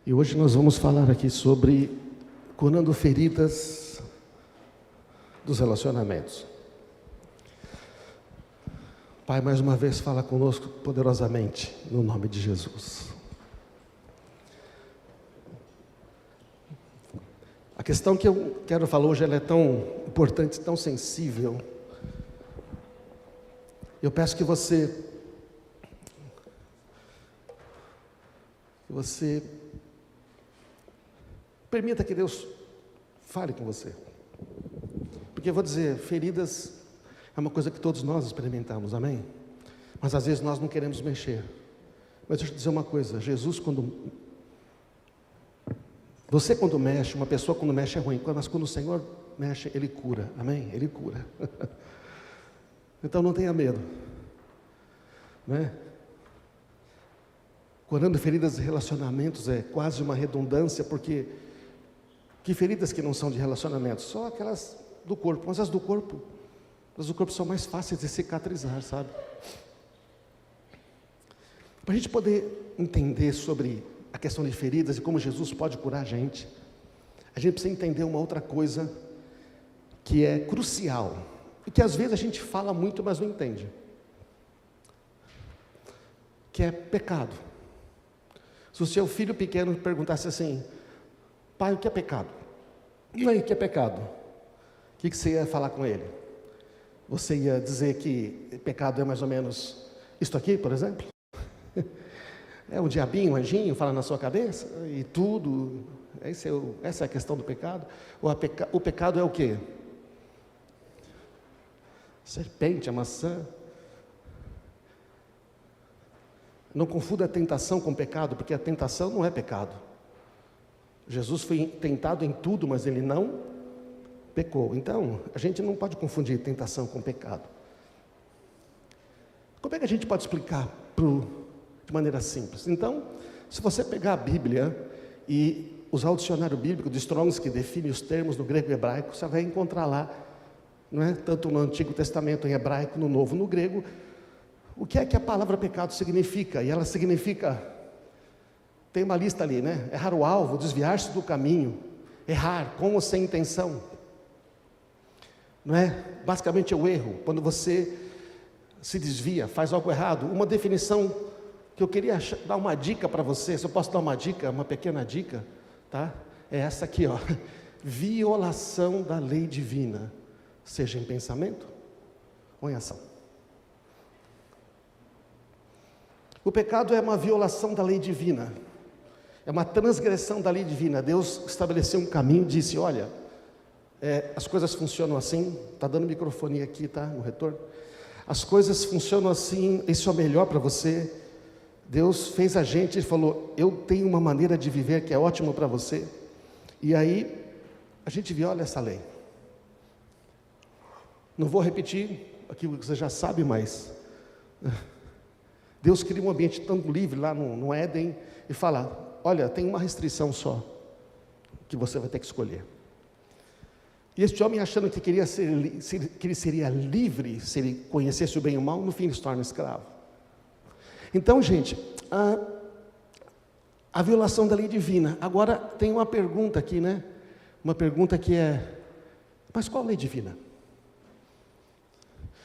E hoje nós vamos falar aqui sobre curando feridas dos relacionamentos. Pai, mais uma vez fala conosco poderosamente, no nome de Jesus. A questão que eu quero falar hoje, ela é tão importante, tão sensível. Eu peço que você permita que Deus fale com você. Porque eu vou dizer, feridas é uma coisa que todos nós experimentamos, amém? Mas às vezes nós não queremos mexer. Mas deixa eu te dizer uma coisa, Jesus quando mexe, uma pessoa quando mexe é ruim, mas quando o Senhor mexe, Ele cura, amém? Ele cura. Então não tenha medo, né? Curando feridas de relacionamentos é quase uma redundância, porque que feridas que não são de relacionamentos? Só aquelas do corpo, mas as do corpo são mais fáceis de cicatrizar, sabe? Para a gente poder entender sobre a questão de feridas e como Jesus pode curar a gente precisa entender uma outra coisa que é crucial, e que às vezes a gente fala muito, mas não entende, que é pecado. Se o seu filho pequeno perguntasse assim: pai, o que é pecado? E aí, o que é pecado? O que você ia falar com ele? Você ia dizer que pecado é mais ou menos isto aqui, por exemplo? É um diabinho, um anjinho, fala na sua cabeça e tudo. Essa é a questão do pecado. O pecado é o quê? Serpente, a maçã. Não confunda a tentação com pecado, porque a tentação não é pecado. Jesus foi tentado em tudo, mas ele não pecou. Então, a gente não pode confundir tentação com pecado. Como é que a gente pode explicar de maneira simples? Então, se você pegar a Bíblia e usar o dicionário bíblico de Strong's, que define os termos no grego e hebraico, você vai encontrar lá, não é? Tanto no Antigo Testamento em hebraico, no Novo, no grego, o que é que a palavra pecado significa? E ela significa, tem uma lista ali, né? Errar o alvo, desviar-se do caminho, errar com ou sem intenção, não é? Basicamente é o erro, quando você se desvia, faz algo errado. Uma definição que eu queria dar uma dica para você, se eu posso dar uma dica, uma pequena dica, tá? É essa aqui, ó: violação da lei divina, seja em pensamento ou em ação. O pecado é uma violação da lei divina, é uma transgressão da lei divina. Deus estabeleceu um caminho e disse: olha, as coisas funcionam assim. Está dando microfone aqui, tá? No retorno. As coisas funcionam assim, isso é o melhor para você. Deus fez a gente e falou: eu tenho uma maneira de viver que é ótimo para você. E aí, a gente viola essa lei. Não vou repetir aquilo que você já sabe, mas Deus cria um ambiente tão livre lá no Éden e fala: olha, tem uma restrição só, que você vai ter que escolher. E este homem, achando que que ele seria livre se ele conhecesse o bem e o mal, no fim ele se torna escravo. Então, gente, a violação da lei divina. Agora tem uma pergunta aqui, né? Uma pergunta que é: mas qual lei divina?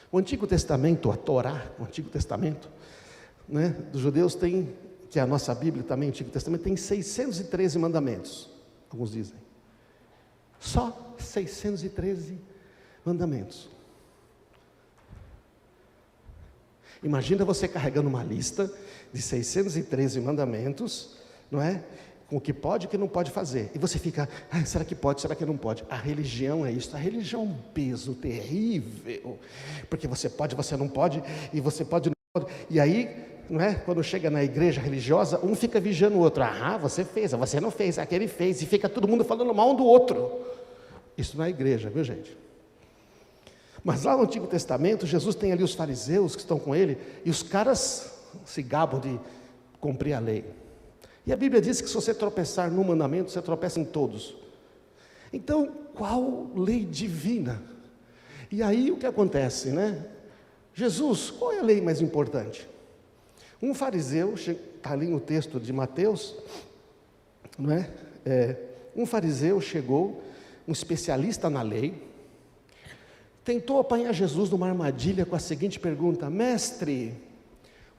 O Antigo Testamento, a Torá, o Antigo Testamento, né, dos judeus tem, que é a nossa Bíblia também, o Antigo Testamento, tem 613 mandamentos, alguns dizem. Só 613 mandamentos. Imagina você carregando uma lista de 613 mandamentos, não é? Com o que pode e o que não pode fazer. E você fica: será que pode, será que não pode? A religião é isso. A religião é um peso terrível. Porque você pode, você não pode, e você pode, não pode. E aí, não é? Quando chega na igreja religiosa, um fica vigiando o outro. Você fez, você não fez, aquele fez. E fica todo mundo falando mal um do outro. Isso não é igreja, viu, gente? Mas lá no Antigo Testamento, Jesus tem ali os fariseus que estão com ele, e os caras se gabam de cumprir a lei. E a Bíblia diz que se você tropeçar num mandamento, você tropeça em todos. Então, qual lei divina? E aí o que acontece, né? Jesus, qual é a lei mais importante? Um fariseu, está ali no texto de Mateus, não é? Um fariseu chegou, um especialista na lei, tentou apanhar Jesus numa armadilha com a seguinte pergunta: mestre,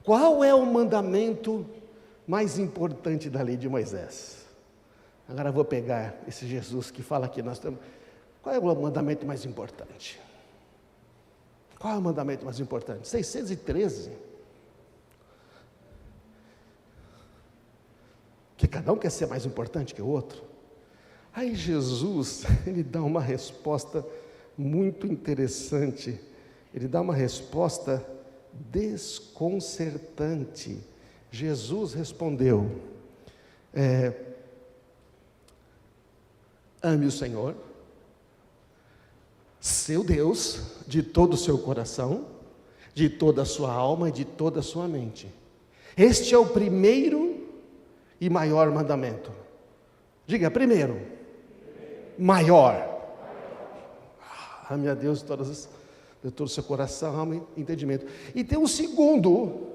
qual é o mandamento mais importante da lei de Moisés? Agora eu vou pegar esse Jesus que fala aqui, qual é o mandamento mais importante? Qual é o mandamento mais importante? 613. Que cada um quer ser mais importante que o outro. Aí Jesus, ele dá uma resposta muito interessante. Ele dá uma resposta desconcertante. Jesus respondeu: ame o Senhor, seu Deus, de todo o seu coração, de toda a sua alma e de toda a sua mente. Este é o primeiro e maior mandamento. Diga, primeiro, maior. Ame a Deus de todo o seu coração, alma e entendimento. E tem um segundo,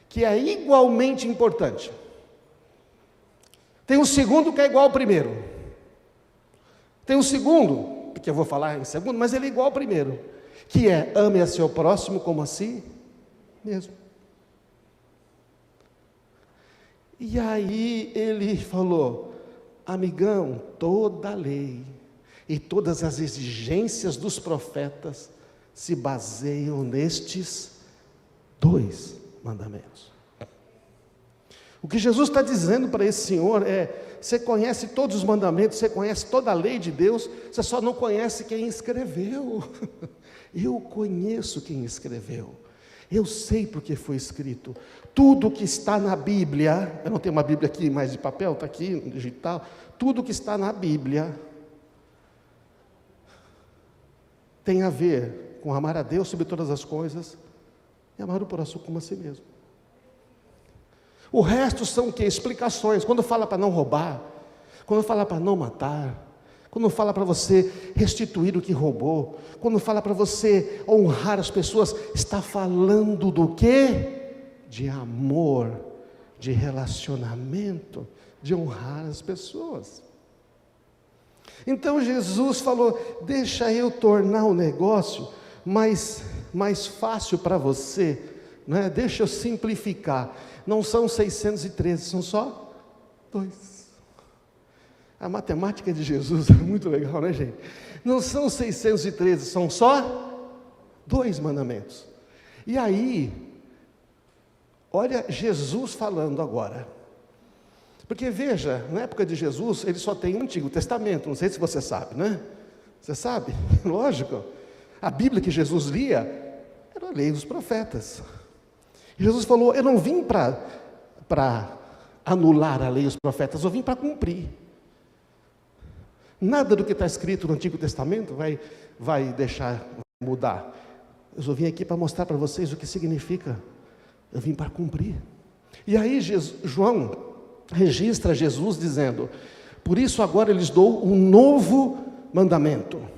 que é igualmente importante. Tem um segundo que é igual ao primeiro. Tem um segundo, que eu vou falar em segundo, mas ele é igual ao primeiro, que é: ame a seu próximo como a si mesmo. E aí ele falou: amigão, toda a lei e todas as exigências dos profetas se baseiam nestes 2 mandamentos. O que Jesus está dizendo para esse senhor é: você conhece todos os mandamentos, você conhece toda a lei de Deus, você só não conhece quem escreveu. Eu conheço quem escreveu, eu sei porque foi escrito. Tudo que está na Bíblia, eu não tenho uma Bíblia aqui mais de papel, está aqui digital. Tudo que está na Bíblia tem a ver com amar a Deus sobre todas as coisas e amar o próximo como a si mesmo. O resto são o quê? Explicações. Quando fala para não roubar, quando fala para não matar, quando fala para você restituir o que roubou, quando fala para você honrar as pessoas, está falando do quê? De amor, de relacionamento, de honrar as pessoas. Então Jesus falou: deixa eu tornar o negócio mais fácil para você, não é? Deixa eu simplificar. Não são 613, são só 2. A matemática de Jesus é muito legal, né, gente? Não são 613, são só 2 mandamentos. E aí, olha Jesus falando agora. Porque veja, na época de Jesus, ele só tem o Antigo Testamento, não sei se você sabe, né? Você sabe? Lógico. A Bíblia que Jesus lia era a lei dos profetas. E Jesus falou: eu não vim para anular a lei dos profetas, eu vim para cumprir. Nada do que está escrito no Antigo Testamento vai deixar mudar. Eu só vim aqui para mostrar para vocês o que significa. Eu vim para cumprir. E aí João registra Jesus dizendo: por isso agora eu lhes dou um novo mandamento.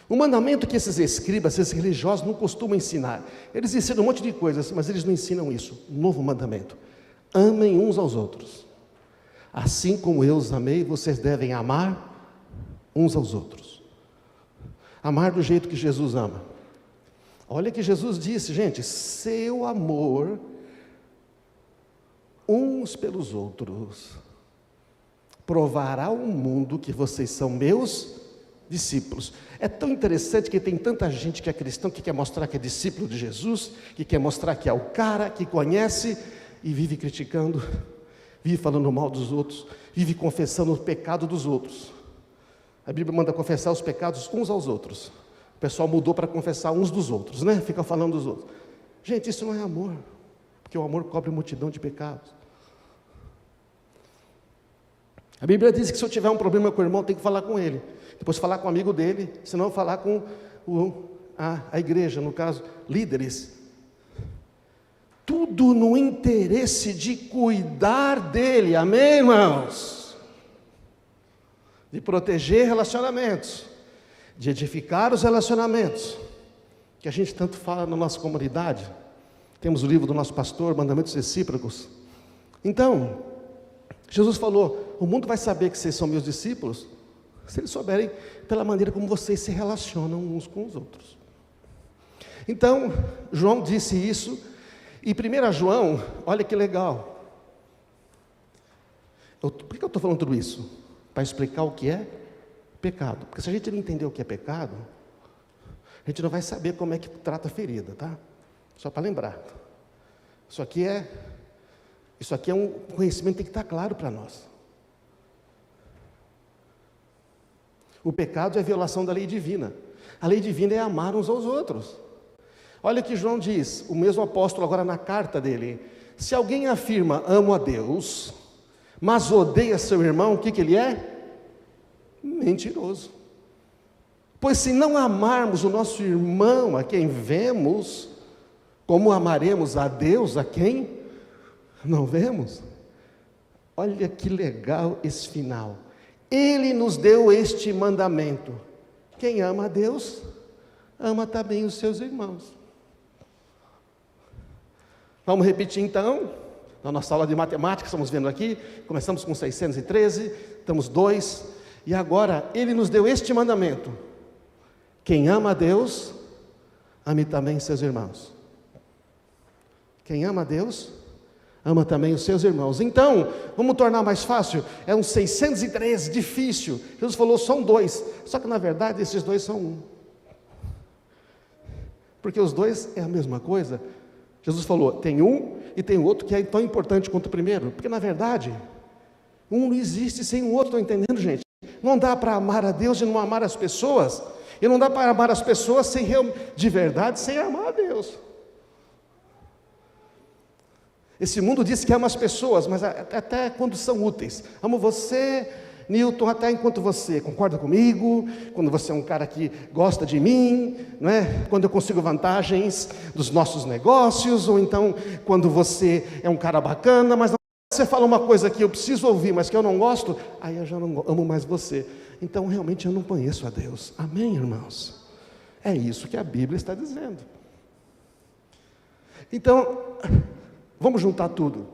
Um mandamento que esses escribas, esses religiosos não costumam ensinar. Eles ensinam um monte de coisas, mas eles não ensinam isso. Um novo mandamento: amem uns aos outros. Assim como eu os amei, vocês devem amar uns aos outros. Amar do jeito que Jesus ama. Olha que Jesus disse, gente: seu amor uns pelos outros provará ao mundo que vocês são meus discípulos. É tão interessante que tem tanta gente que é cristão, que quer mostrar que é discípulo de Jesus, que quer mostrar que é o cara que conhece e vive criticando, vive falando mal dos outros, vive confessando o pecado dos outros. A Bíblia manda confessar os pecados uns aos outros. O pessoal mudou para confessar uns dos outros, né? Fica falando dos outros. Gente, isso não é amor, porque o amor cobre multidão de pecados. A Bíblia diz que se eu tiver um problema com o irmão, tem que falar com ele. Depois falar com o amigo dele, senão falar com a igreja, no caso, líderes. Tudo no interesse de cuidar dele, amém, irmãos? De proteger relacionamentos, de edificar os relacionamentos, que a gente tanto fala na nossa comunidade. Temos o livro do nosso pastor, Mandamentos Recíprocos. Então, Jesus falou: o mundo vai saber que vocês são meus discípulos se eles souberem pela maneira como vocês se relacionam uns com os outros. Então, João disse isso, e 1 João, olha que legal. Por que eu estou falando tudo isso? Para explicar o que é pecado. Porque se a gente não entender o que é pecado, a gente não vai saber como é que trata a ferida, tá? Só para lembrar. Isso aqui é um conhecimento que tem que estar claro para nós. O pecado é a violação da lei divina. A lei divina é amar uns aos outros. Olha o que João diz, o mesmo apóstolo agora na carta dele: se alguém afirma amo a Deus, mas odeia seu irmão, o que ele é? Mentiroso. Pois se não amarmos o nosso irmão a quem vemos, como amaremos a Deus a quem não vemos? Olha que legal esse final. Ele nos deu este mandamento: quem ama a Deus, ama também os seus irmãos. Vamos repetir então, na nossa aula de matemática, estamos vendo aqui, começamos com 613, estamos 2, e agora, ele nos deu este mandamento: quem ama a Deus, ame também seus irmãos. Quem ama a Deus, ama também os seus irmãos. Então, vamos tornar mais fácil, é um 613, difícil. Jesus falou, são 2, só que na verdade esses 2 são 1. Porque os 2 é a mesma coisa. Jesus falou, tem um e tem o outro que é tão importante quanto o primeiro. Porque na verdade, um não existe sem o outro, estão entendendo, gente? Não dá para amar a Deus e não amar as pessoas. E não dá para amar as pessoas de verdade, sem amar a Deus. Esse mundo diz que ama as pessoas, mas até quando são úteis. Amo você, Newton, até enquanto você concorda comigo, quando você é um cara que gosta de mim, não é? Quando eu consigo vantagens dos nossos negócios, ou então quando você é um cara bacana, mas não, você fala uma coisa que eu preciso ouvir, mas que eu não gosto, aí eu já não amo mais você. Então realmente eu não conheço a Deus. Amém, irmãos? É isso que a Bíblia está dizendo. Então, vamos juntar tudo.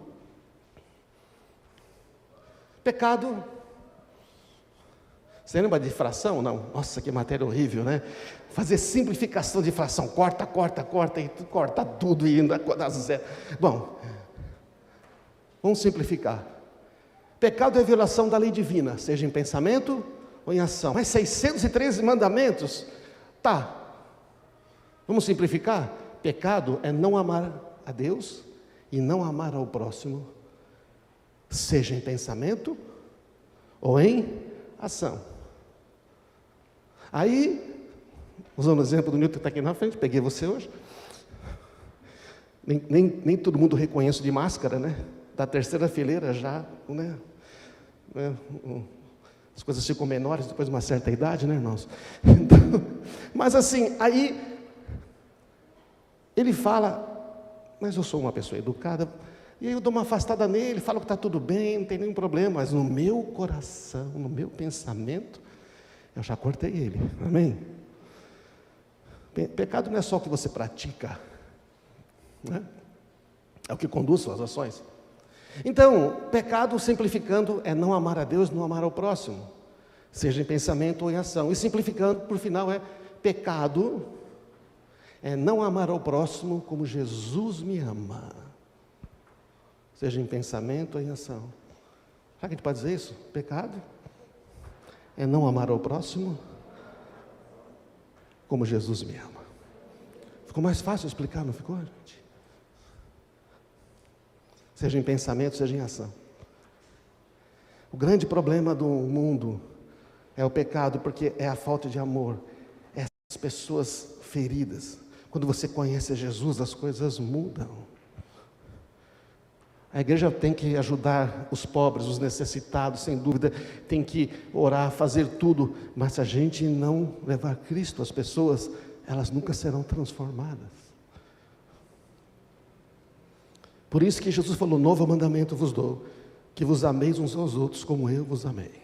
Pecado. Você lembra de fração? Não. Nossa, que matéria horrível, né? Fazer simplificação de fração. Corta, e corta tudo e ainda dá zero. Bom, vamos simplificar. Pecado é violação da lei divina, seja em pensamento ou em ação. Mas 613 mandamentos? Tá. Vamos simplificar? Pecado é não amar a Deus e não amar ao próximo, seja em pensamento ou em ação. Aí, usando o exemplo do Newton que está aqui na frente, peguei você hoje. Nem todo mundo reconhece de máscara, né? Da terceira fileira já, né? As coisas ficam menores depois de uma certa idade, né, irmãos? Então, mas assim, aí ele fala, mas eu sou uma pessoa educada, e aí eu dou uma afastada nele, falo que está tudo bem, não tem nenhum problema, mas no meu coração, no meu pensamento, eu já cortei ele, amém? Pecado não é só o que você pratica, né? É o que conduz suas ações. Então, pecado, simplificando, é não amar a Deus, não amar ao próximo, seja em pensamento ou em ação. E simplificando, por final, é pecado, é não amar ao próximo como Jesus me ama, seja em pensamento ou em ação. Será que a gente pode dizer isso? Pecado é não amar ao próximo como Jesus me ama. Ficou mais fácil explicar, não ficou, gente? Seja em pensamento, seja em ação. O grande problema do mundo é o pecado, porque é a falta de amor, é as pessoas feridas. Quando você conhece Jesus, as coisas mudam. A igreja tem que ajudar os pobres, os necessitados, sem dúvida, tem que orar, fazer tudo, mas se a gente não levar Cristo às pessoas, elas nunca serão transformadas. Por isso que Jesus falou, novo mandamento vos dou, que vos ameis uns aos outros como eu vos amei.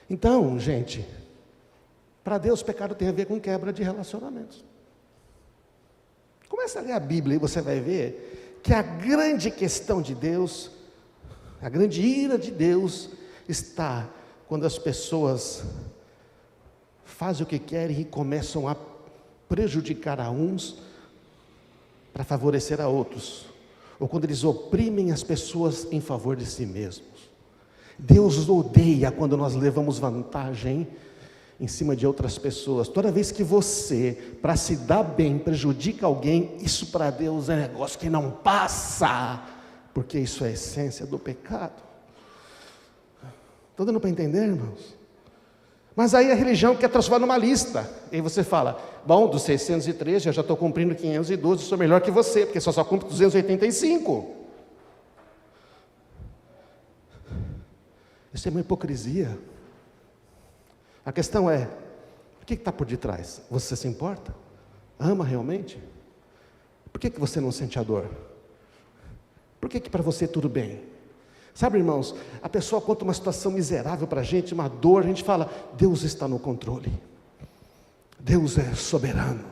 Então, gente, para Deus pecado tem a ver com quebra de relacionamentos. Começa a ler a Bíblia e você vai ver que a grande questão de Deus, a grande ira de Deus, está quando as pessoas fazem o que querem e começam a prejudicar a uns para favorecer a outros, ou quando eles oprimem as pessoas em favor de si mesmos. Deus odeia quando nós levamos vantagem em cima de outras pessoas. Toda vez que você, para se dar bem, prejudica alguém, isso para Deus é negócio que não passa, porque isso é a essência do pecado. Está dando para entender, irmãos? Mas aí a religião quer transformar numa lista. E aí você fala, bom, dos 613 eu já estou cumprindo 512, sou melhor que você, porque só cumpre 285. Isso é uma hipocrisia. A questão é, o que está por detrás? Você se importa? Ama realmente? Por que você não sente a dor? Por que para você tudo bem? Sabe, irmãos, a pessoa conta uma situação miserável para a gente, uma dor, a gente fala, Deus está no controle. Deus é soberano.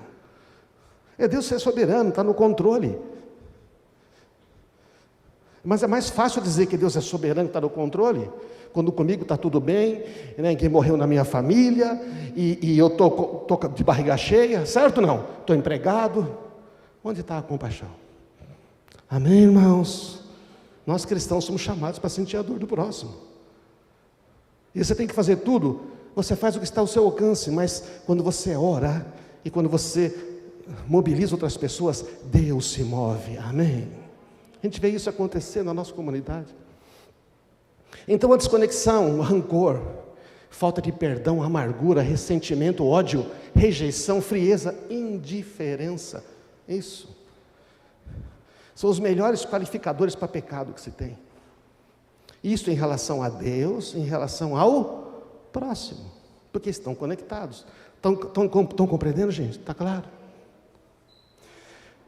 Deus é soberano, está no controle. Mas é mais fácil dizer que Deus é soberano, está no controle, quando comigo está tudo bem, ninguém morreu na minha família, e eu estou de barriga cheia, certo ou não? Estou empregado. Onde está a compaixão? Amém, irmãos? Nós cristãos somos chamados para sentir a dor do próximo. E você tem que fazer tudo, você faz o que está ao seu alcance, mas quando você ora, e quando você mobiliza outras pessoas, Deus se move, amém? A gente vê isso acontecer na nossa comunidade. Então a desconexão, o rancor, falta de perdão, amargura, ressentimento, ódio, rejeição, frieza, indiferença, isso são os melhores qualificadores para pecado que se tem. Isso em relação a Deus, em relação ao próximo, porque estão conectados. Estão compreendendo, gente? Está claro?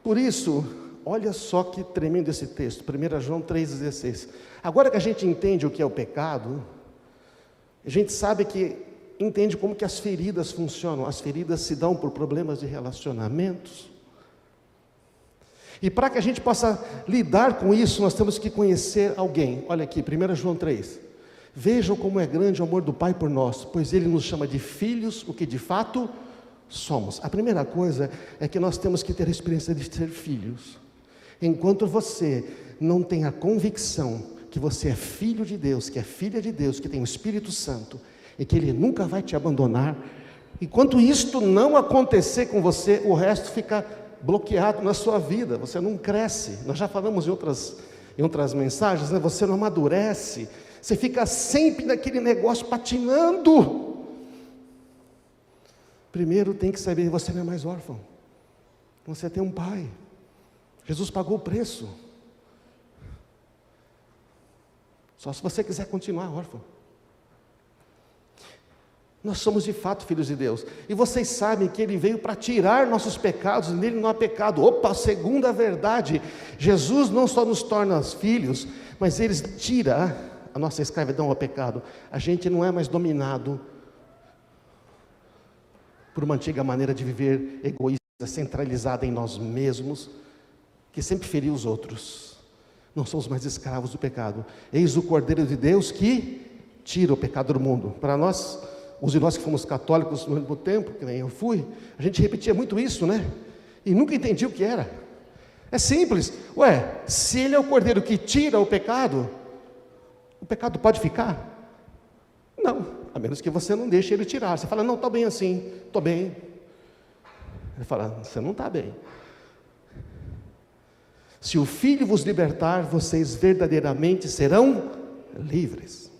Por isso, olha só que tremendo esse texto, 1 João 3,16. Agora que a gente entende o que é o pecado, a gente sabe que, entende como que as feridas funcionam. As feridas se dão por problemas de relacionamentos. E para que a gente possa lidar com isso, nós temos que conhecer alguém. Olha aqui, 1 João 3. Vejam como é grande o amor do Pai por nós, pois Ele nos chama de filhos, o que de fato somos. A primeira coisa é que nós temos que ter a experiência de ser filhos. Enquanto você não tem a convicção que você é filho de Deus, que é filha de Deus, que tem o Espírito Santo, e que Ele nunca vai te abandonar, enquanto isto não acontecer com você, o resto fica bloqueado na sua vida, você não cresce. Nós já falamos em outras mensagens, né? Você não amadurece, você fica sempre naquele negócio patinando. Primeiro tem que saber que você não é mais órfão, você tem um pai. Jesus pagou o preço. Só se você quiser continuar órfão. Nós somos de fato filhos de Deus. E vocês sabem que Ele veio para tirar nossos pecados, e nele não há pecado. Opa, segunda verdade, Jesus não só nos torna filhos, mas Ele tira a nossa escravidão ao pecado. A gente não é mais dominado por uma antiga maneira de viver egoísta, centralizada em nós mesmos, que sempre feriu os outros. Não somos mais escravos do pecado. Eis o Cordeiro de Deus que tira o pecado do mundo. Para nós, os de nós que fomos católicos no último tempo, que nem eu fui, a gente repetia muito isso, né? E nunca entendia o que era. É simples. Se Ele é o Cordeiro que tira o pecado pode ficar? Não, a menos que você não deixe Ele tirar. Você fala, não, estou bem assim, estou bem. Ele fala, você não está bem. Se o Filho vos libertar, vocês verdadeiramente serão livres.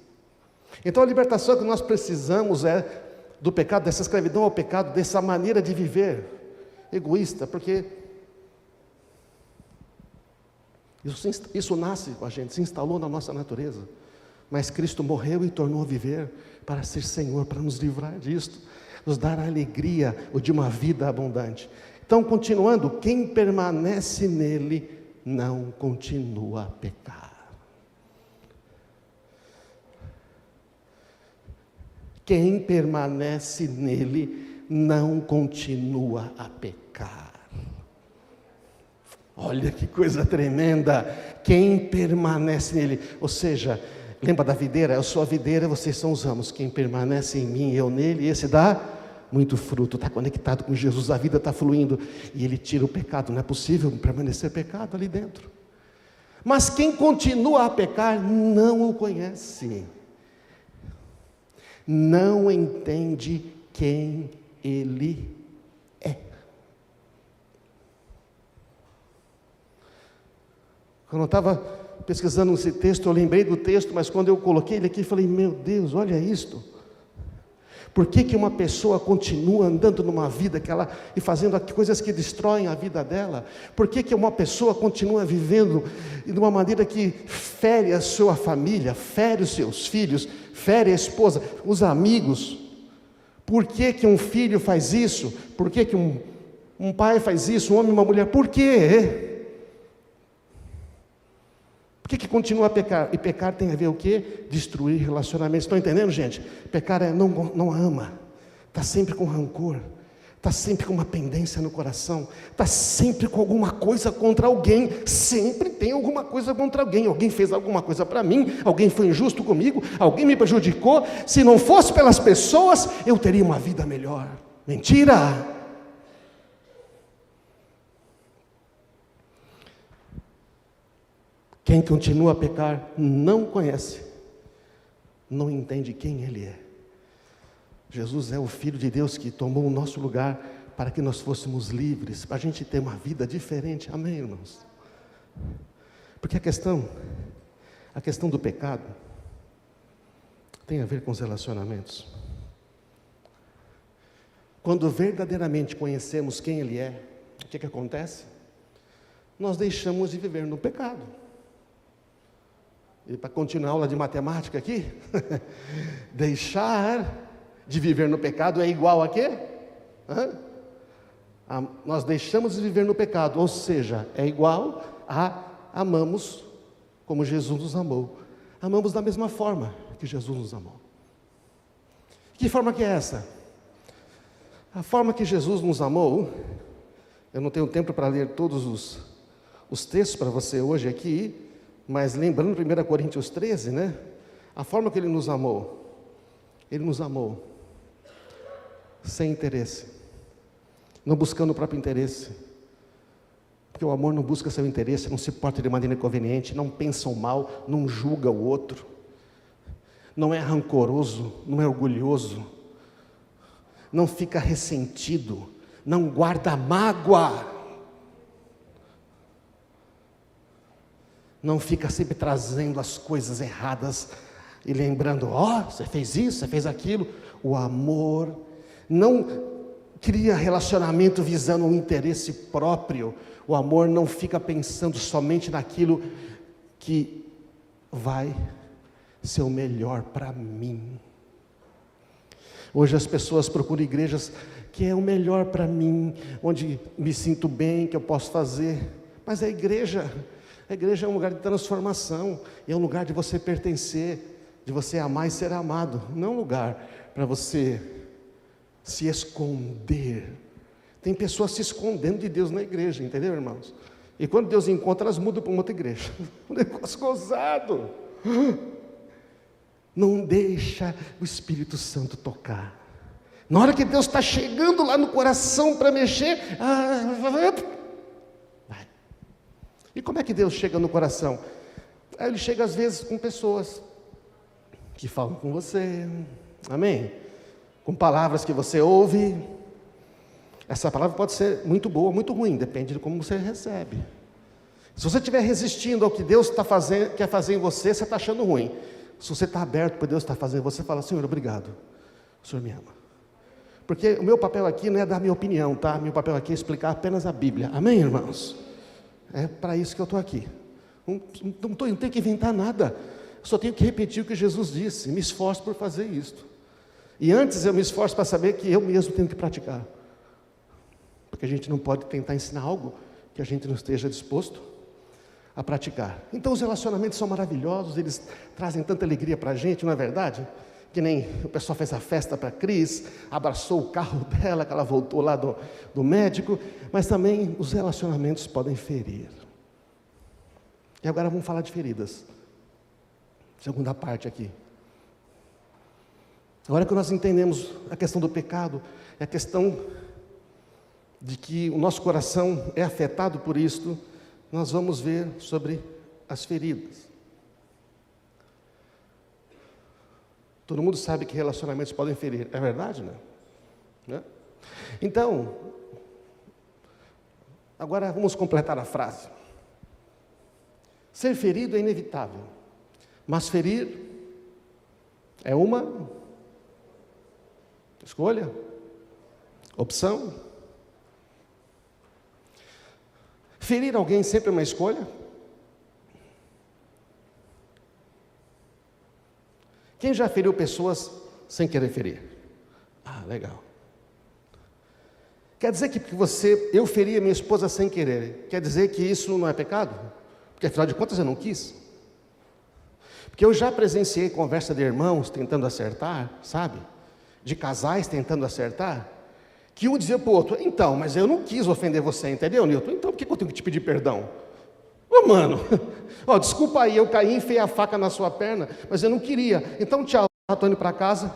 Então a libertação que nós precisamos é do pecado, dessa escravidão ao pecado, dessa maneira de viver egoísta, porque isso nasce com a gente, se instalou na nossa natureza, mas Cristo morreu e tornou a viver para ser Senhor, para nos livrar disto, nos dar a alegria de uma vida abundante. Então, continuando, quem permanece nele não continua a pecar. Quem permanece nele não continua a pecar. Olha que coisa tremenda. Quem permanece nele, ou seja, lembra da videira? Eu sou a videira, vocês são os ramos. Quem permanece em mim, eu nele, esse dá muito fruto. Está conectado com Jesus, a vida está fluindo. E ele tira o pecado. Não é possível permanecer pecado ali dentro. Mas quem continua a pecar não o conhece. Não entende quem ele é. Quando eu estava pesquisando esse texto, eu lembrei do texto, mas quando eu coloquei ele aqui, eu falei, meu Deus, olha isto. Por que uma pessoa continua andando numa vida e fazendo coisas que destroem a vida dela? Por que uma pessoa continua vivendo de uma maneira que fere a sua família, fere os seus filhos, fere a esposa, os amigos? Por que um filho faz isso? Por que um pai faz isso, um homem e uma mulher? Por quê? Por que continua a pecar? E pecar tem a ver o quê? Destruir relacionamentos. Estão entendendo, gente? Pecar é não ama, está sempre com rancor, está sempre com uma pendência no coração, está sempre com alguma coisa contra alguém, sempre tem alguma coisa contra alguém. Alguém fez alguma coisa para mim, alguém foi injusto comigo, alguém me prejudicou. Se não fosse pelas pessoas, eu teria uma vida melhor. Mentira! Quem continua a pecar não conhece, não entende quem Ele é. Jesus é o Filho de Deus que tomou o nosso lugar para que nós fôssemos livres, para a gente ter uma vida diferente. Amém, irmãos? Porque a questão do pecado tem a ver com os relacionamentos. Quando verdadeiramente conhecemos quem Ele é, o que acontece? Nós deixamos de viver no pecado. E para continuar a aula de matemática aqui, deixar de viver no pecado é igual a quê? Nós deixamos de viver no pecado, ou seja, é igual a amamos como Jesus nos amou. Amamos da mesma forma que Jesus nos amou. Que forma que é essa? A forma que Jesus nos amou, eu não tenho tempo para ler todos os textos para você hoje aqui, mas lembrando 1 Coríntios 13, né? A forma que Ele nos amou sem interesse, não buscando o próprio interesse, porque o amor não busca seu interesse, não se porta de maneira inconveniente, não pensa o mal, não julga o outro, não é rancoroso, não é orgulhoso, não fica ressentido, não guarda mágoa, não fica sempre trazendo as coisas erradas e lembrando, você fez isso, você fez aquilo. O amor não cria relacionamento visando um interesse próprio. O amor não fica pensando somente naquilo que vai ser o melhor para mim. Hoje as pessoas procuram igrejas que é o melhor para mim, onde me sinto bem, que eu posso fazer. Mas a igreja é um lugar de transformação, é um lugar de você pertencer, de você amar e ser amado, não um lugar para você se esconder. Tem pessoas se escondendo de Deus na igreja, entendeu, irmãos? E quando Deus encontra, elas mudam para uma outra igreja. Um negócio gozado. Não deixa o Espírito Santo tocar. Na hora que Deus está chegando lá no coração para mexer, vai. E como é que Deus chega no coração? Ele chega às vezes com pessoas que falam com você, amém? Com palavras que você ouve. Essa palavra pode ser muito boa, muito ruim, depende de como você recebe. Se você estiver resistindo ao que Deus quer fazer em você, você está achando ruim. Se você está aberto para Deus está fazendo, você fala, Senhor, obrigado, o Senhor me ama. Porque o meu papel aqui não é dar minha opinião, tá? Meu papel aqui é explicar apenas a Bíblia, amém, irmãos? É para isso que eu estou aqui. Não tenho que inventar nada, só tenho que repetir o que Jesus disse, me esforço por fazer isto. E antes eu me esforço para saber que eu mesmo tenho que praticar. Porque a gente não pode tentar ensinar algo que a gente não esteja disposto a praticar. Então os relacionamentos são maravilhosos, eles trazem tanta alegria para a gente, não é verdade? Que nem o pessoal fez a festa para a Cris, abraçou o carro dela, que ela voltou lá do médico, mas também os relacionamentos podem ferir. E agora vamos falar de feridas. Segunda parte aqui. Agora que nós entendemos a questão do pecado, é a questão de que o nosso coração é afetado por isto, nós vamos ver sobre as feridas. Todo mundo sabe que relacionamentos podem ferir, é verdade, né? Então, agora vamos completar a frase. Ser ferido é inevitável, mas ferir é uma escolha, opção. Ferir alguém sempre é uma escolha? Quem já feriu pessoas sem querer ferir? Ah, legal. Quer dizer que eu feri a minha esposa sem querer, quer dizer que isso não é pecado? Porque afinal de contas eu não quis. Porque eu já presenciei conversa de irmãos tentando acertar, sabe? De casais tentando acertar, que um dizia para o outro, então, mas eu não quis ofender você, entendeu, Nilton? Então por que eu tenho que te pedir perdão? Ô, mano, desculpa aí, eu caí e enfiei a faca na sua perna, mas eu não queria, então tchau, estou indo para casa.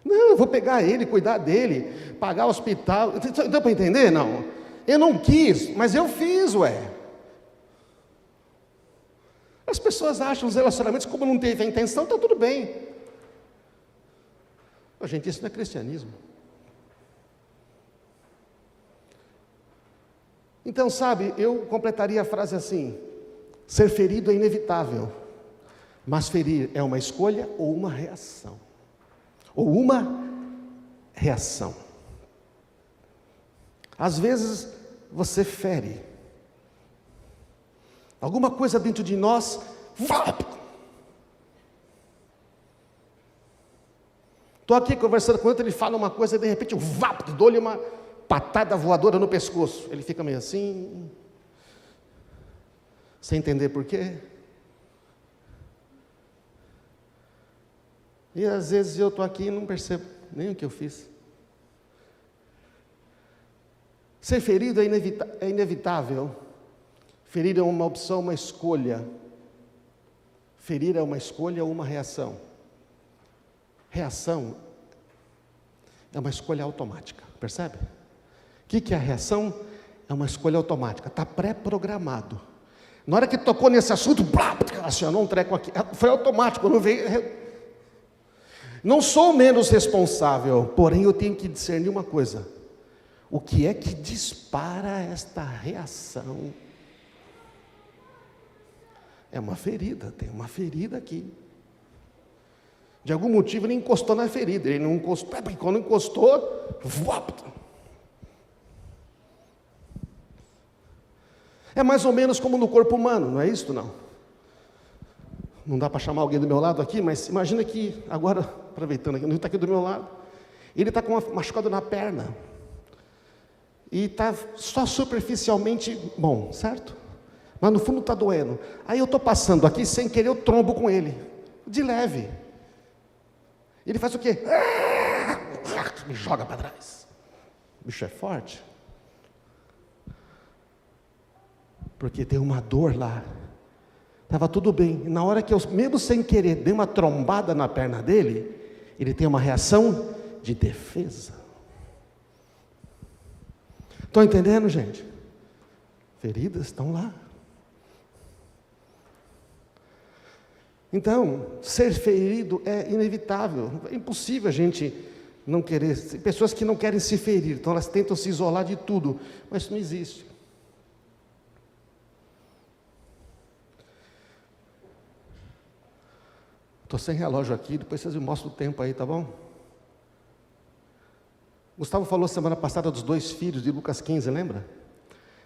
Não, eu vou pegar ele, cuidar dele, pagar o hospital, deu para entender? Não, eu não quis, mas eu fiz, ué. As pessoas acham os relacionamentos, como não teve a intenção, está tudo bem. Gente, isso não é cristianismo. Então, sabe, eu completaria a frase assim: ser ferido é inevitável, mas ferir é uma escolha ou uma reação. Ou uma reação. Às vezes, você fere. Alguma coisa dentro de nós, estou aqui conversando com ele fala uma coisa, e de repente, dou-lhe uma patada voadora no pescoço. Ele fica meio assim, sem entender por quê. E às vezes eu estou aqui e não percebo nem o que eu fiz. Ser ferido é inevitável. Ferir é uma opção, uma escolha. Ferir é uma escolha ou uma reação. Reação é uma escolha automática, percebe? O que é a reação? É uma escolha automática, está pré-programado. Na hora que tocou nesse assunto, acionou um treco aqui, foi automático, não veio. Não sou menos responsável, porém eu tenho que discernir uma coisa: o que é que dispara esta reação? É uma ferida, tem uma ferida aqui. De algum motivo ele encostou na ferida, ele não encostou, porque quando encostou, é mais ou menos como no corpo humano, não é isso não? Não dá para chamar alguém do meu lado aqui, mas imagina que agora, aproveitando que ele está aqui do meu lado, ele está com um machucado na perna, e está só superficialmente bom, certo? Mas no fundo está doendo. Aí eu estou passando aqui, sem querer eu trombo com ele, de leve. Ele faz o quê? Me joga para trás. O bicho é forte. Porque tem uma dor lá. Estava tudo bem. E na hora que eu, mesmo sem querer, dei uma trombada na perna dele, ele tem uma reação de defesa. Estão entendendo, gente? Feridas estão lá. Então, ser ferido é inevitável. É impossível a gente não querer. Pessoas que não querem se ferir, então elas tentam se isolar de tudo, mas isso não existe. Estou sem relógio aqui, depois vocês me mostram o tempo aí, tá bom? Gustavo falou semana passada dos 2 filhos de Lucas 15, lembra?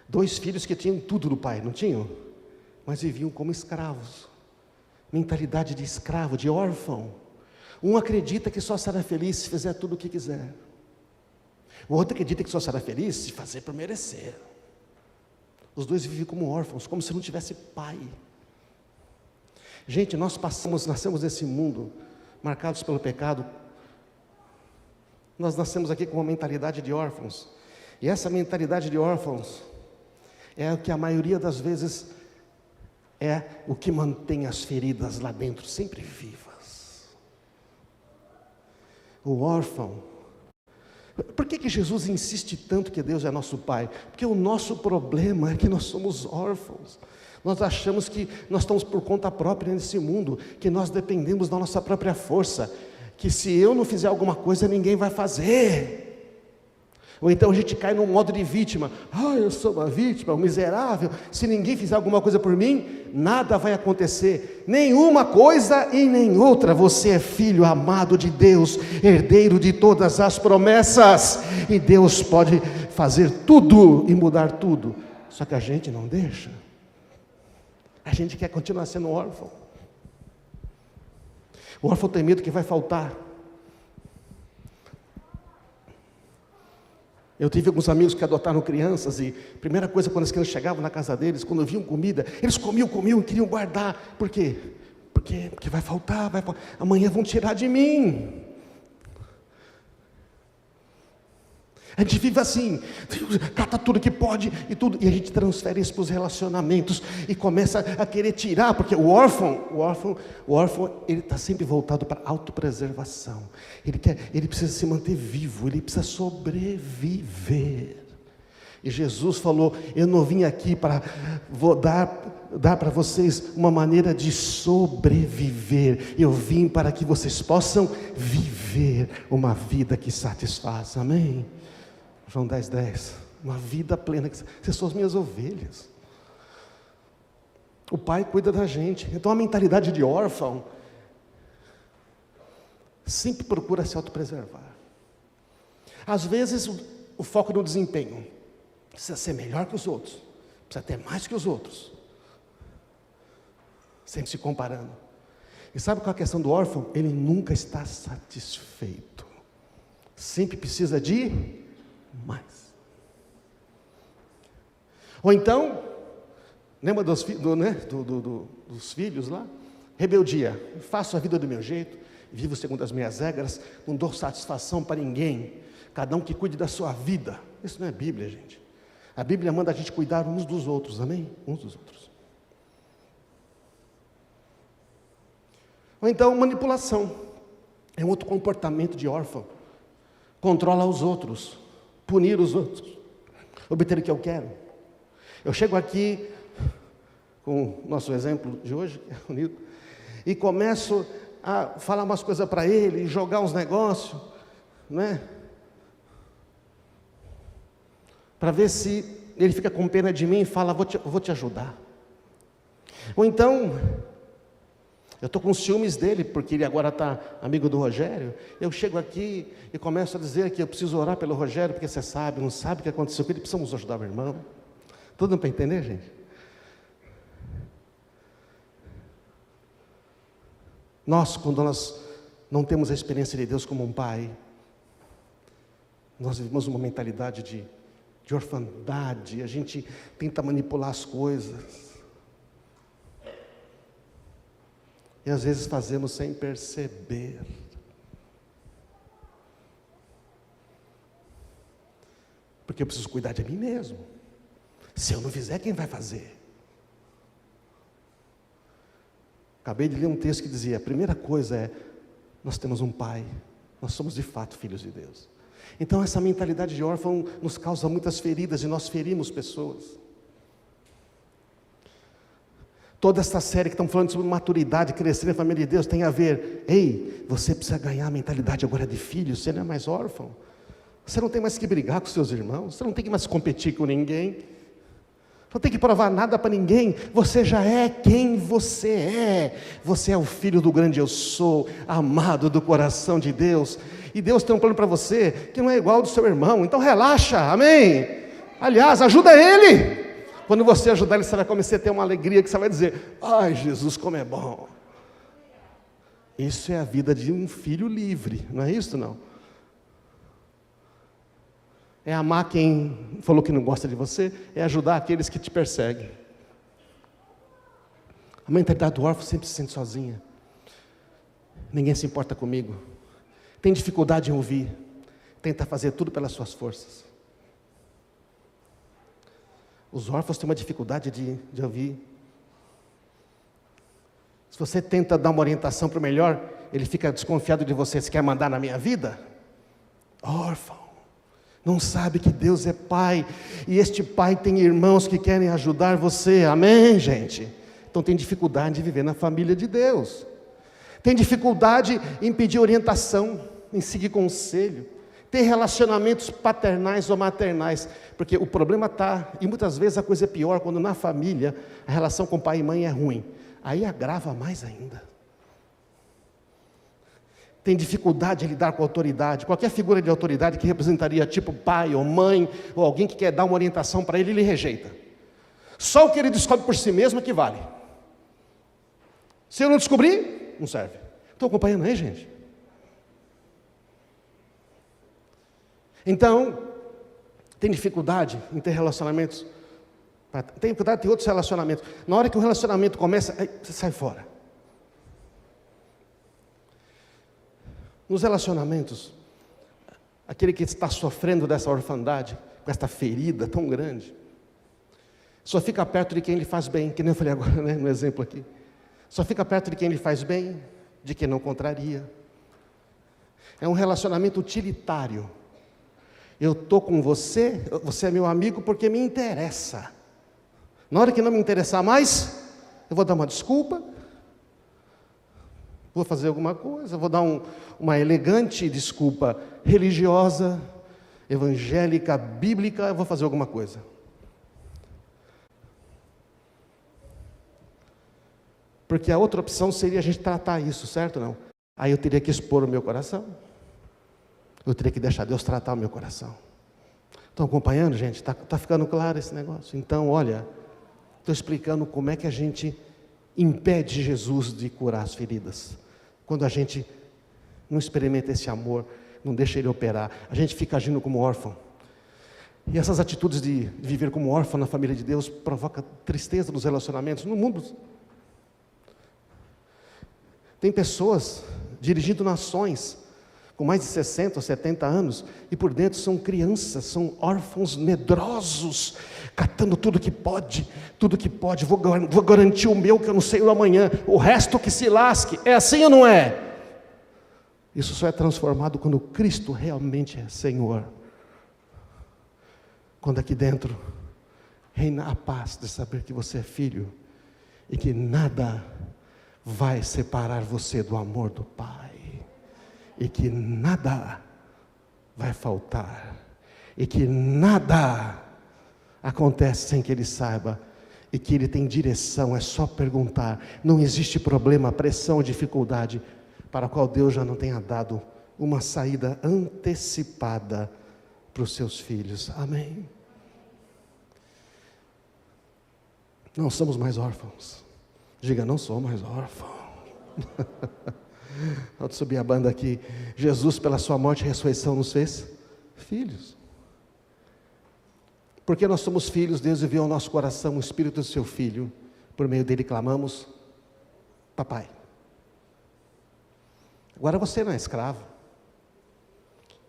2 filhos que tinham tudo do pai, não tinham? Mas viviam como escravos. Mentalidade de escravo, de órfão. Um acredita que só será feliz se fizer tudo o que quiser. O outro acredita que só será feliz se fazer por merecer. Os 2 vivem como órfãos, como se não tivesse pai. Gente, nós nascemos nesse mundo marcados pelo pecado. Nós nascemos aqui com uma mentalidade de órfãos. E essa mentalidade de órfãos é o que a maioria das vezes é o que mantém as feridas lá dentro sempre vivas. O órfão. Por que Jesus insiste tanto que Deus é nosso Pai? Porque o nosso problema é que nós somos órfãos. Nós achamos que nós estamos por conta própria nesse mundo, que nós dependemos da nossa própria força, que se eu não fizer alguma coisa, ninguém vai fazer. Ou então a gente cai num modo de vítima. Eu sou uma vítima, um miserável. Se ninguém fizer alguma coisa por mim, nada vai acontecer. Nenhuma coisa e nem outra. Você é filho amado de Deus, herdeiro de todas as promessas. E Deus pode fazer tudo e mudar tudo. Só que a gente não deixa. A gente quer continuar sendo órfão. O órfão tem medo que vai faltar. Eu tive alguns amigos que adotaram crianças e a primeira coisa quando as crianças chegavam na casa deles, quando viam comida, eles comiam e queriam guardar. Por quê? Porque vai faltar, amanhã vão tirar de mim. A gente vive assim, cata tudo que pode e tudo, e a gente transfere isso para os relacionamentos e começa a querer tirar, porque o órfão, ele está sempre voltado para a autopreservação. Ele precisa se manter vivo, ele precisa sobreviver. E Jesus falou: eu não vim aqui para dar para vocês uma maneira de sobreviver. Eu vim para que vocês possam viver uma vida que satisfaz. Amém? João 10:10, uma vida plena, vocês são as minhas ovelhas. O Pai cuida da gente. Então a mentalidade de órfão sempre procura se autopreservar. Às vezes o foco no desempenho, precisa ser melhor que os outros, precisa ter mais que os outros, sempre se comparando. E sabe qual é a questão do órfão? Ele nunca está satisfeito, sempre precisa de mais. Ou então, lembra dos filhos lá? Rebeldia. Faço a vida do meu jeito, vivo segundo as minhas regras, não dou satisfação para ninguém, cada um que cuide da sua vida. Isso não é Bíblia, gente. A Bíblia manda a gente cuidar uns dos outros, amém? Uns dos outros. Ou então, manipulação. É um outro comportamento de órfão. Controla os outros, punir os outros, obter o que eu quero. Eu chego aqui, com o nosso exemplo de hoje, que é o Nilton, e começo a falar umas coisas para ele, jogar uns negócios, né? Para ver se ele fica com pena de mim e fala: vou te ajudar. Ou então, eu estou com ciúmes dele, porque ele agora está amigo do Rogério. Eu chego aqui e começo a dizer que eu preciso orar pelo Rogério, porque você sabe, não sabe o que aconteceu com ele, precisamos ajudar o irmão. Tudo para entender, gente? Quando nós não temos a experiência de Deus como um pai, nós vivemos uma mentalidade de orfandade, a gente tenta manipular as coisas. E às vezes fazemos sem perceber. Porque eu preciso cuidar de mim mesmo. Se eu não fizer, quem vai fazer? Acabei de ler um texto que dizia: a primeira coisa é, nós temos um pai, nós somos de fato filhos de Deus. Então essa mentalidade de órfão nos causa muitas feridas e nós ferimos pessoas. Toda essa série que estamos falando sobre maturidade, crescer na família de Deus, tem a ver: ei, você precisa ganhar a mentalidade agora de filho, você não é mais órfão. Você não tem mais que brigar com seus irmãos, você não tem que mais competir com ninguém, não tem que provar nada para ninguém, você já é quem você é. Você é o filho do grande eu sou, amado do coração de Deus, e Deus tem um plano para você, que não é igual ao do seu irmão, então relaxa, amém? Aliás, ajuda ele. Quando você ajudar ele, você vai começar a ter uma alegria, que você vai dizer: ai Jesus, como é bom. Isso é a vida de um filho livre, não é isso não? É amar quem falou que não gosta de você, é ajudar aqueles que te perseguem. A mentalidade do órfão sempre se sente sozinha. Ninguém se importa comigo. Tem dificuldade em ouvir. Tenta fazer tudo pelas suas forças. Os órfãos têm uma dificuldade de ouvir. Se você tenta dar uma orientação para o melhor, ele fica desconfiado de você. Você quer mandar na minha vida? Órfão. Não sabe que Deus é Pai. E este Pai tem irmãos que querem ajudar você. Amém, gente? Então tem dificuldade de viver na família de Deus. Tem dificuldade em pedir orientação, em seguir conselho. Tem relacionamentos paternais ou maternais. Porque o problema está, e muitas vezes a coisa é pior, quando na família a relação com pai e mãe é ruim. Aí agrava mais ainda. Tem dificuldade em lidar com a autoridade. Qualquer figura de autoridade que representaria tipo pai ou mãe, ou alguém que quer dar uma orientação para ele rejeita. Só o que ele descobre por si mesmo é que vale. Se eu não descobrir, não serve. Estão acompanhando aí, gente? Então, tem dificuldade em ter relacionamentos. Tem dificuldade em ter outros relacionamentos. Na hora que o relacionamento começa, aí você sai fora. Nos relacionamentos, aquele que está sofrendo dessa orfandade, com esta ferida tão grande, só fica perto de quem lhe faz bem, que nem eu falei agora, né, no exemplo aqui. Só fica perto de quem lhe faz bem, de quem não contraria. É um relacionamento utilitário. Eu estou com você, você é meu amigo porque me interessa. Na hora que não me interessar mais, eu vou dar uma desculpa, vou fazer alguma coisa, vou dar uma elegante desculpa religiosa, evangélica, bíblica, eu vou fazer alguma coisa. Porque a outra opção seria a gente tratar isso, certo ou não? Aí eu teria que expor o meu coração. Eu teria que deixar Deus tratar o meu coração. Estão acompanhando, gente? Está ficando claro esse negócio? Então, olha, estou explicando como é que a gente impede Jesus de curar as feridas. Quando a gente não experimenta esse amor, não deixa Ele operar, a gente fica agindo como órfão. E essas atitudes de viver como órfão na família de Deus provoca tristeza nos relacionamentos, no mundo. Tem pessoas dirigindo nações com mais de 60 ou 70 anos, e por dentro são crianças, são órfãos medrosos, catando tudo que pode, vou garantir o meu, que eu não sei o amanhã, o resto que se lasque. É assim ou não é? Isso só é transformado quando Cristo realmente é Senhor. Quando aqui dentro reina a paz de saber que você é filho, e que nada vai separar você do amor do Pai, e que nada vai faltar, e que nada acontece sem que Ele saiba, e que Ele tem direção, é só perguntar. Não existe problema, pressão, dificuldade, para a qual Deus já não tenha dado uma saída antecipada para os seus filhos. Amém? Não somos mais órfãos. Diga, não sou mais órfão. Vou subir a banda aqui. Jesus, pela sua morte e ressurreição, nos fez filhos. Porque nós somos filhos, Deus enviou ao nosso coração o Espírito do seu Filho. Por meio dele clamamos, papai. Agora você não é escravo,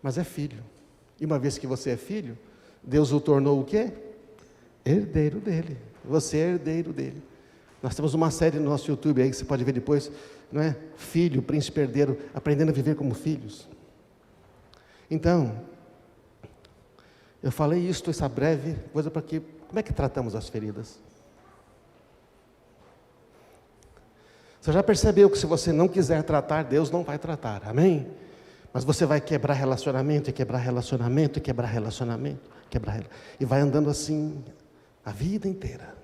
mas é filho. E uma vez que você é filho, Deus o tornou o quê? Herdeiro dele. Você é herdeiro dele. Nós temos uma série no nosso YouTube aí, que você pode ver depois, não é? Filho, príncipe herdeiro, aprendendo a viver como filhos. Então, eu falei isto, essa breve coisa para que, como é que tratamos as feridas? Você já percebeu que se você não quiser tratar, Deus não vai tratar, amém? Mas você vai quebrar relacionamento, e quebrar relacionamento, e quebrar relacionamento, e vai andando assim a vida inteira.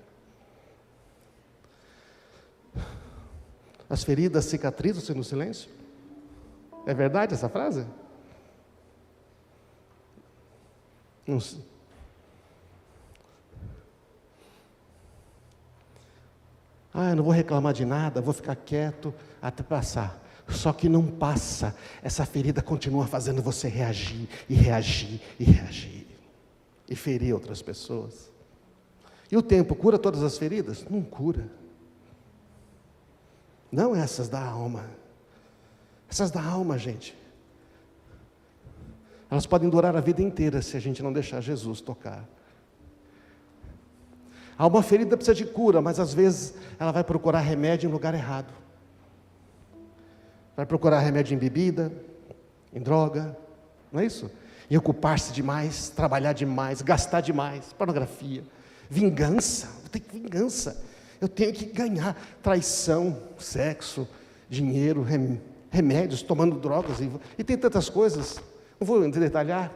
As feridas cicatrizam-se no silêncio? É verdade essa frase? Não sei. Eu não vou reclamar de nada, vou ficar quieto até passar. Só que não passa. Essa ferida continua fazendo você reagir, e reagir, e reagir. E ferir outras pessoas. E o tempo cura todas as feridas? Não cura. Não essas da alma. Essas da alma, gente. Elas podem durar a vida inteira se a gente não deixar Jesus tocar. A alma ferida precisa de cura, mas às vezes ela vai procurar remédio em lugar errado. Vai procurar remédio em bebida, em droga, não é isso? E ocupar-se demais, trabalhar demais, gastar demais, pornografia, vingança, vingança. Eu tenho que ganhar, traição, sexo, dinheiro, remédios, tomando drogas, e tem tantas coisas, não vou detalhar,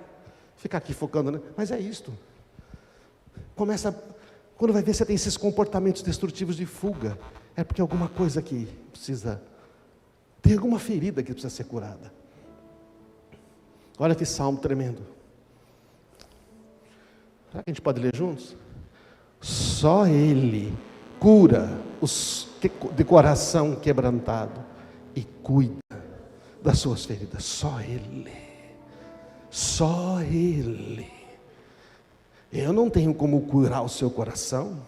ficar aqui focando, né? Mas é isto. Quando vai ver você tem esses comportamentos destrutivos de fuga, é porque alguma coisa aqui tem alguma ferida que precisa ser curada. Olha que salmo tremendo. Será que a gente pode ler juntos? Só Ele cura os de coração quebrantado e cuida das suas feridas. Só Ele. Só Ele. Eu não tenho como curar o seu coração.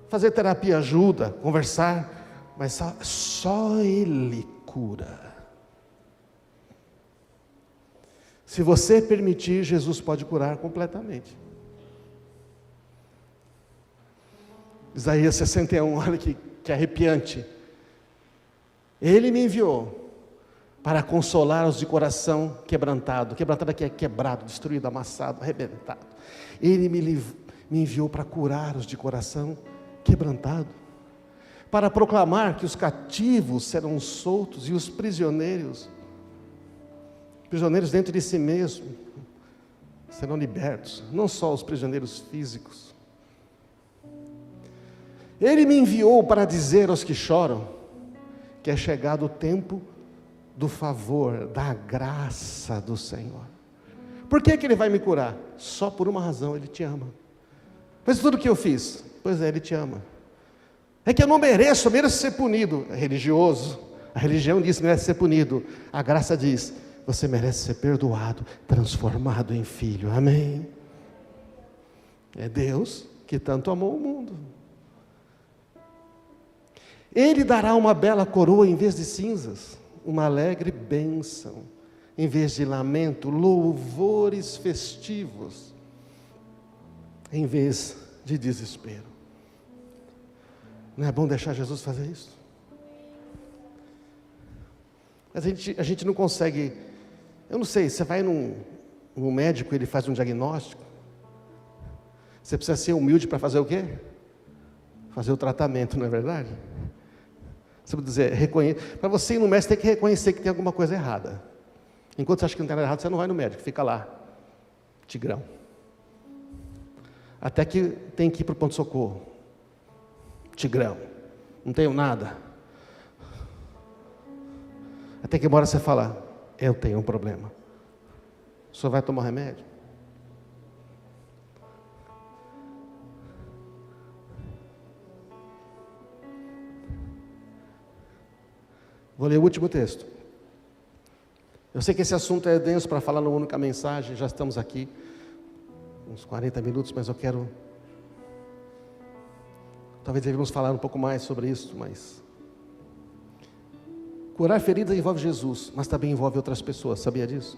Fazer terapia ajuda, conversar, mas só Ele cura. Se você permitir, Jesus pode curar completamente. Isaías 61, olha que arrepiante. Ele me enviou para consolar os de coração quebrantado. Quebrantado aqui é quebrado, destruído, amassado, arrebentado. Ele me enviou para curar os de coração quebrantado. Para proclamar que os cativos serão soltos e os prisioneiros dentro de si mesmo, serão libertos. Não só os prisioneiros físicos. Ele me enviou para dizer aos que choram que é chegado o tempo do favor, da graça do Senhor. Por que Ele vai me curar? Só por uma razão: Ele te ama. Mas tudo que eu fiz, pois é, Ele te ama. É que eu não mereço, eu mereço ser punido. É religioso, a religião diz que merece ser punido. A graça diz: você merece ser perdoado, transformado em filho. Amém? É Deus que tanto amou o mundo. Ele dará uma bela coroa em vez de cinzas, uma alegre bênção, em vez de lamento, louvores festivos, em vez de desespero. Não é bom deixar Jesus fazer isso? Mas a gente não consegue. Eu não sei, você vai num médico, ele faz um diagnóstico. Você precisa ser humilde para fazer o quê? Fazer o tratamento, não é verdade? Você precisa dizer, para você ir no médico, tem que reconhecer que tem alguma coisa errada. Enquanto você acha que não tem nada errado, você não vai no médico, fica lá, tigrão. Até que tem que ir para o pronto-socorro. Tigrão, não tenho nada. Até que uma hora você fala: eu tenho um problema. O senhor vai tomar remédio? Vou ler o último texto. Eu sei que esse assunto é denso para falar numa única mensagem. Já estamos aqui uns 40 minutos, mas eu quero... Talvez devemos falar um pouco mais sobre isso, mas... Curar feridas envolve Jesus, mas também envolve outras pessoas, sabia disso?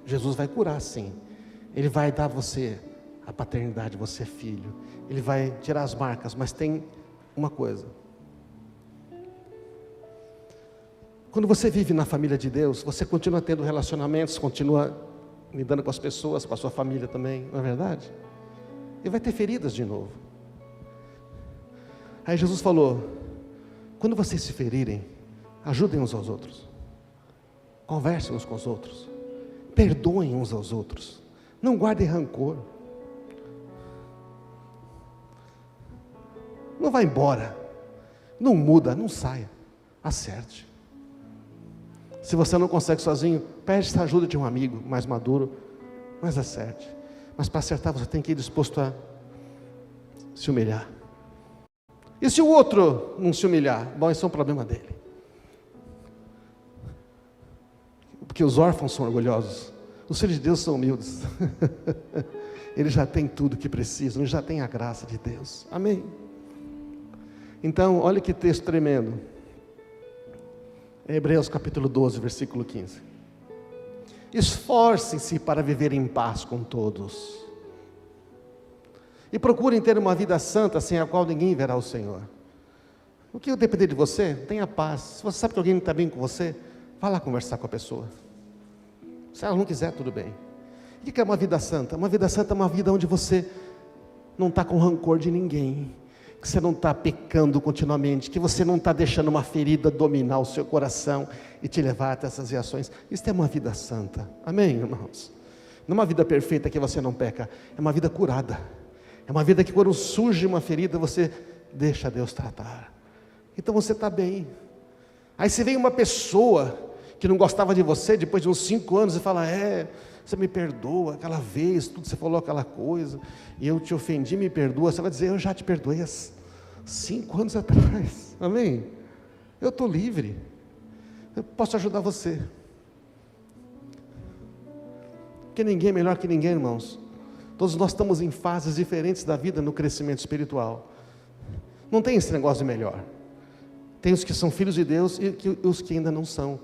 Jesus vai curar sim. Ele vai dar a você a paternidade, você é filho. Ele vai tirar as marcas, mas tem uma coisa. Quando você vive na família de Deus, você continua tendo relacionamentos, continua lidando com as pessoas, com a sua família também, não é verdade? E vai ter feridas de novo. Aí Jesus falou: quando vocês se ferirem, ajudem uns aos outros, conversem uns com os outros, perdoem uns aos outros, não guardem rancor, não vá embora, não muda, não saia, acerte. Se você não consegue sozinho, pede a ajuda de um amigo mais maduro, mas acerte. Mas para acertar você tem que ir disposto a se humilhar. E se o outro não se humilhar? Bom, esse é um problema dele. Porque os órfãos são orgulhosos, os filhos de Deus são humildes. Eles já têm tudo que precisam, eles já têm a graça de Deus. Amém? Então, olha que texto tremendo. Hebreus capítulo 12, versículo 15. Esforcem-se para viver em paz com todos. E procurem ter uma vida santa, sem a qual ninguém verá o Senhor. O que depender de você, tenha paz. Se você sabe que alguém não está bem com você, vá lá conversar com a pessoa. Se ela não quiser, tudo bem. O que é uma vida santa? Uma vida santa é uma vida onde você não está com rancor de ninguém, que você não está pecando continuamente, que você não está deixando uma ferida dominar o seu coração e te levar até essas reações. Isso é uma vida santa. Amém, irmãos? Não é uma vida perfeita que você não peca, é uma vida curada. É uma vida que quando surge uma ferida, você deixa Deus tratar. Então você está bem. Aí se vem uma pessoa que não gostava de você, depois de uns 5 anos, e fala, você me perdoa, aquela vez, tudo você falou aquela coisa, e eu te ofendi, me perdoa. Você vai dizer, eu já te perdoei há 5 anos atrás. Amém? Eu estou livre. Eu posso ajudar você. Porque ninguém é melhor que ninguém, irmãos. Todos nós estamos em fases diferentes da vida no crescimento espiritual. Não tem esse negócio de melhor. Tem os que são filhos de Deus e os que ainda não são,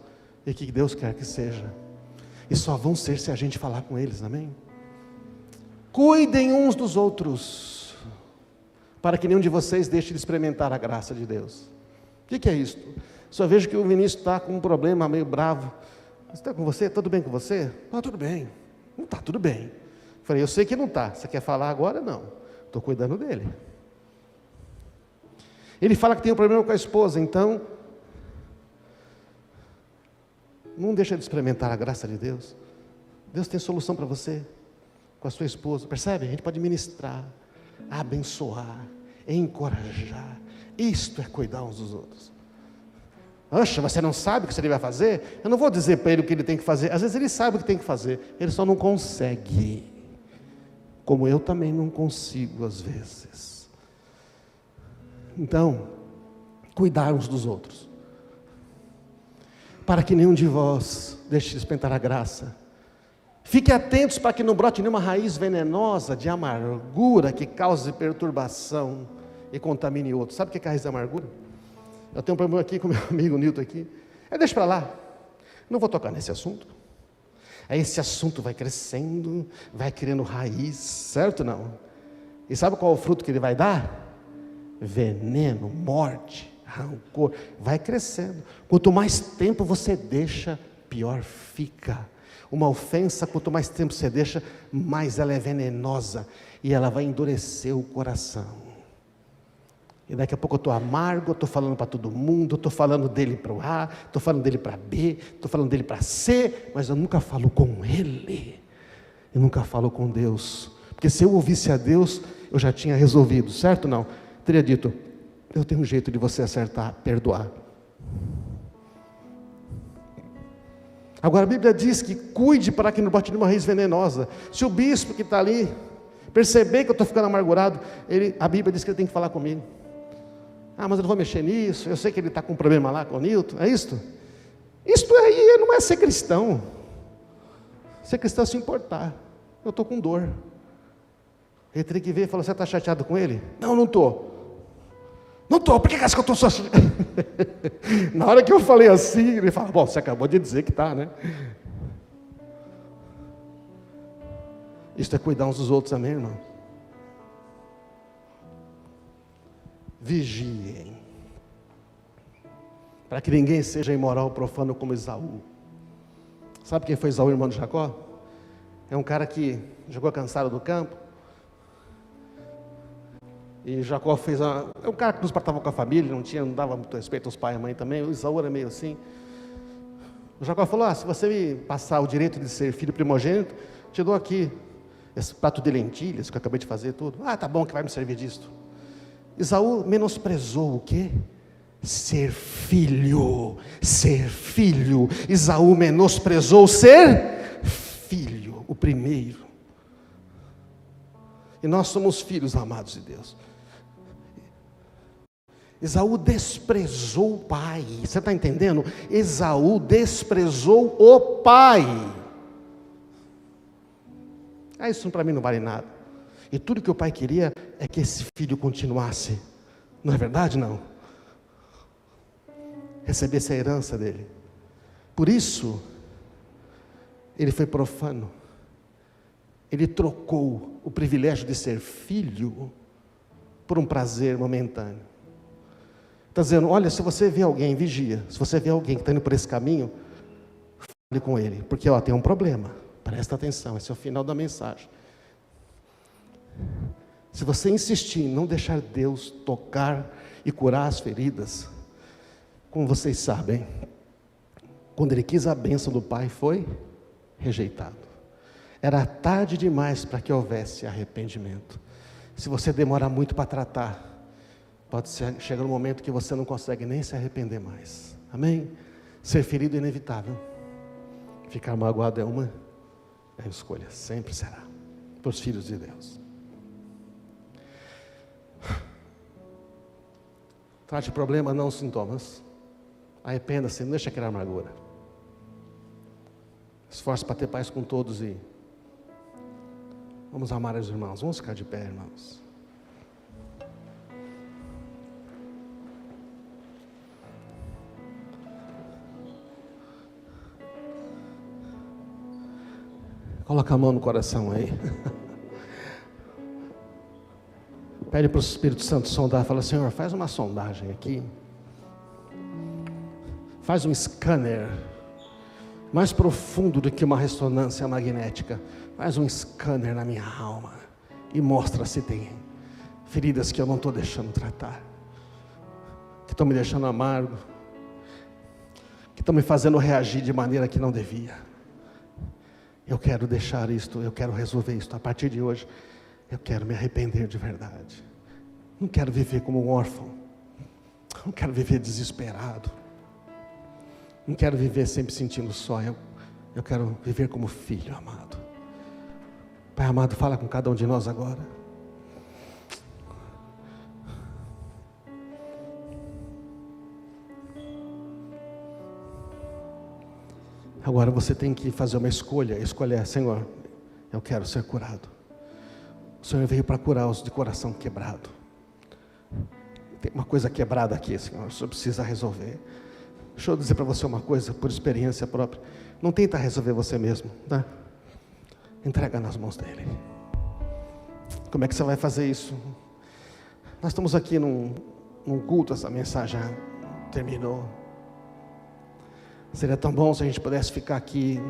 e que Deus quer que seja. E só vão ser se a gente falar com eles, amém? Cuidem uns dos outros, para que nenhum de vocês deixe de experimentar a graça de Deus. O que é isso? Só vejo que o Vinícius está com um problema, meio bravo. Está com você? Tudo bem com você? Ah, tudo bem. Não está tudo bem. Falei, eu sei que não está. Você quer falar agora? Não. Estou cuidando dele. Ele fala que tem um problema com a esposa, então não deixa de experimentar a graça de Deus. Deus tem solução para você, com a sua esposa. Percebe? A gente pode ministrar, abençoar, encorajar. Isto é cuidar uns dos outros. Oxa, você não sabe o que você vai fazer? Eu não vou dizer para ele o que ele tem que fazer. Às vezes ele sabe o que tem que fazer, ele só não consegue. Como eu também não consigo às vezes. Então, cuidar uns dos outros, para que nenhum de vós deixe de experimentar a graça. Fiquem atentos para que não brote nenhuma raiz venenosa de amargura que cause perturbação e contamine outros. Sabe o que é a raiz da amargura? Eu tenho um problema aqui com meu amigo Nilton aqui. Deixa para lá, não vou tocar nesse assunto. Aí esse assunto vai crescendo, vai criando raiz, certo ou não? E sabe qual é o fruto que ele vai dar? Veneno, morte, rancor, vai crescendo. Quanto mais tempo você deixa, pior fica. Uma ofensa, quanto mais tempo você deixa, mais ela é venenosa, e ela vai endurecer o coração. E daqui a pouco eu estou amargo, eu estou falando para todo mundo, eu estou falando dele para o A, estou falando dele para B, estou falando dele para C, mas eu nunca falo com ele, eu nunca falo com Deus, porque se eu ouvisse a Deus, eu já tinha resolvido, certo ou não? Teria dito, eu tenho um jeito de você acertar, perdoar. Agora a Bíblia diz que cuide para que não bote nenhuma raiz venenosa. Se o bispo que está ali perceber que eu estou ficando amargurado, a Bíblia diz que ele tem que falar comigo. Ah, mas eu não vou mexer nisso, eu sei que ele está com um problema lá com o Nilton, é isto? Isto aí não é ser cristão. Ser cristão é se importar. Eu estou com dor. Ele teria que ver e falar, você está chateado com ele? Não, não estou. Não estou, por que acha que eu estou só chateado? Na hora que eu falei assim, ele fala, bom, você acabou de dizer que está, né? Isso é cuidar uns dos outros, amém, irmão? Vigiem, para que ninguém seja imoral, profano como Esaú. Sabe quem foi Esaú, irmão de Jacó? É um cara que jogou cansado do campo, e Jacó fez é um cara que nos tratava com a família, não dava muito respeito aos pais e à mãe também. O Esaú era meio assim. O Jacó falou, se você me passar o direito de ser filho primogênito, te dou aqui esse prato de lentilhas que eu acabei de fazer tudo. Ah, tá bom, que vai me servir disto. Esaú menosprezou o quê? Ser filho. Ser filho. Esaú menosprezou ser filho, o primeiro. E nós somos filhos amados de Deus. Esaú desprezou o pai. Você está entendendo? Esaú desprezou o pai. Isso para mim não vale nada. E tudo que o pai queria é que esse filho continuasse. Não é verdade, não? recebesse a herança dele. Por isso, ele foi profano. Ele trocou o privilégio de ser filho por um prazer momentâneo. Está dizendo, olha, se você vê alguém, vigia. Se você vê alguém que está indo por esse caminho, fale com ele. Porque tem um problema. Presta atenção, esse é o final da mensagem. Se você insistir em não deixar Deus tocar e curar as feridas, como vocês sabem, quando ele quis a bênção do Pai, foi rejeitado. Era tarde demais para que houvesse arrependimento. Se você demorar muito para tratar, pode chegar um momento que você não consegue nem se arrepender mais. Amém? Ser ferido é inevitável. Ficar magoado é uma escolha, sempre será, para os filhos de Deus. Trate o problema, não os sintomas. Arrependa-se, não deixe criar amargura. Esforce para ter paz com todos e vamos amar os irmãos. Vamos ficar de pé, irmãos. Coloca a mão no coração aí. Pede para o Espírito Santo sondar. Fala, Senhor, faz uma sondagem aqui. Faz um scanner mais profundo do que uma ressonância magnética. Faz um scanner na minha alma e mostra se tem feridas que eu não estou deixando tratar, que estão me deixando amargo, que estão me fazendo reagir de maneira que não devia. Eu quero deixar isto, eu quero resolver isto. A partir de hoje, eu quero me arrepender de verdade. Não quero viver como um órfão. Não quero viver desesperado. Não quero viver sempre sentindo só. Eu quero viver como filho amado. Pai amado, fala com cada um de nós agora. Agora você tem que fazer uma escolha. A escolha é, Senhor, eu quero ser curado. O Senhor veio para curar os de coração quebrado. Tem uma coisa quebrada aqui, Senhor, o Senhor precisa resolver. Deixa eu dizer para você uma coisa, por experiência própria. Não tenta resolver você mesmo, tá? Entrega nas mãos dele. Como é que você vai fazer isso? Nós estamos aqui num culto, essa mensagem já terminou. Seria tão bom se a gente pudesse ficar aqui,